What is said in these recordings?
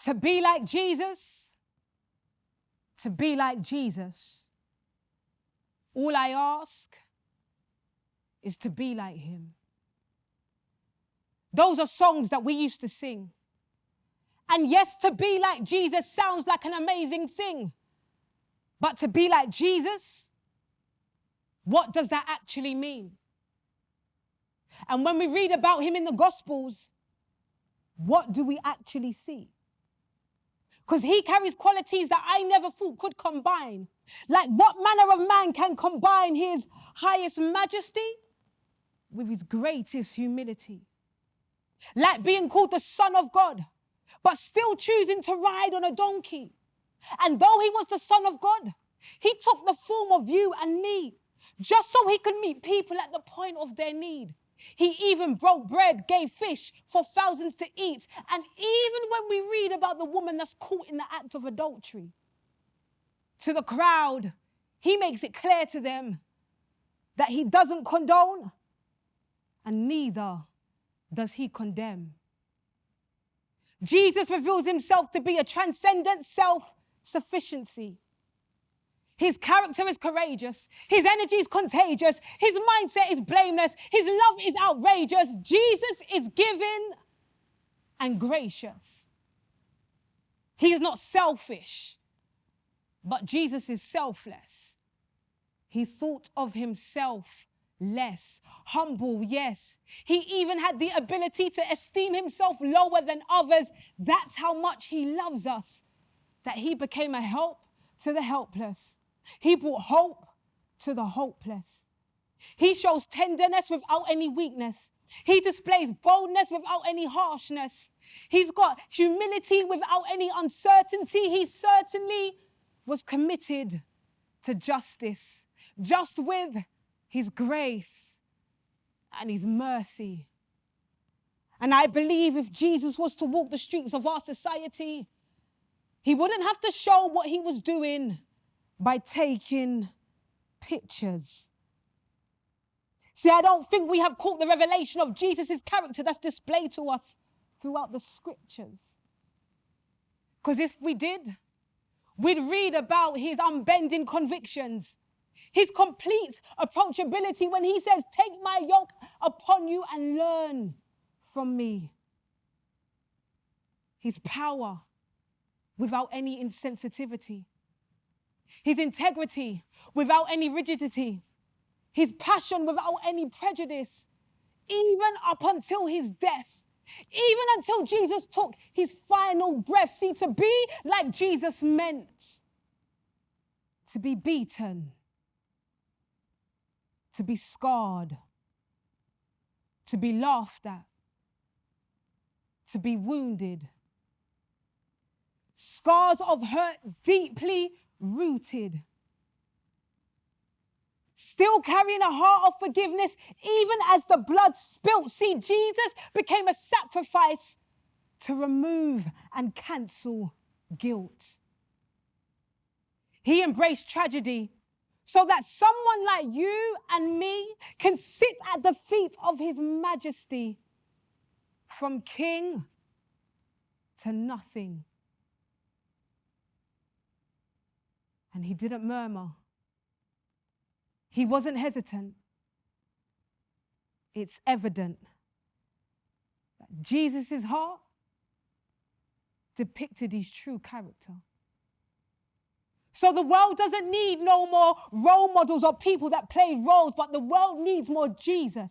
To be like Jesus, to be like Jesus. All I ask is to be like him. Those are songs that we used to sing. And yes, to be like Jesus sounds like an amazing thing. But to be like Jesus, what does that actually mean? And when we read about him in the Gospels, what do we actually see? Because he carries qualities that I never thought could combine. Like, what manner of man can combine his highest majesty with his greatest humility? Like being called the Son of God, but still choosing to ride on a donkey. And though he was the Son of God, he took the form of you and me, just so he could meet people at the point of their need. He even broke bread, gave fish for thousands to eat. And even when we read about the woman that's caught in the act of adultery, to the crowd, he makes it clear to them that he doesn't condone, and neither does he condemn. Jesus reveals himself to be a transcendent self-sufficiency. His character is courageous. His energy is contagious. His mindset is blameless. His love is outrageous. Jesus is giving and gracious. He is not selfish, but Jesus is selfless. He thought of himself less. Humble, yes. He even had the ability to esteem himself lower than others. That's how much he loves us, that he became a help to the helpless. He brought hope to the hopeless. He shows tenderness without any weakness. He displays boldness without any harshness. He's got humility without any uncertainty. He certainly was committed to justice, just with his grace and his mercy. And I believe if Jesus was to walk the streets of our society, he wouldn't have to show what he was doing by taking pictures. See, I don't think we have caught the revelation of Jesus' character that's displayed to us throughout the scriptures. Because if we did, we'd read about his unbending convictions, his complete approachability when he says, "Take my yoke upon you and learn from me." His power without any insensitivity. His integrity without any rigidity. His passion without any prejudice. Even up until his death. Even until Jesus took his final breath. See, to be like Jesus meant to be beaten, to be scarred, to be laughed at, to be wounded. Scars of hurt deeply rooted. Still carrying a heart of forgiveness, even as the blood spilt. See, Jesus became a sacrifice to remove and cancel guilt. He embraced tragedy so that someone like you and me can sit at the feet of his majesty, from king to nothing. And he didn't murmur. He wasn't hesitant. It's evident that Jesus' heart depicted his true character. So the world doesn't need no more role models or people that play roles, but the world needs more Jesus.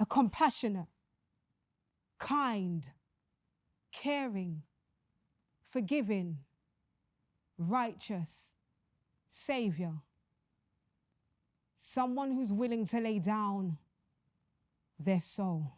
A compassionate, kind, caring, forgiving, righteous Savior. Someone who's willing to lay down their soul.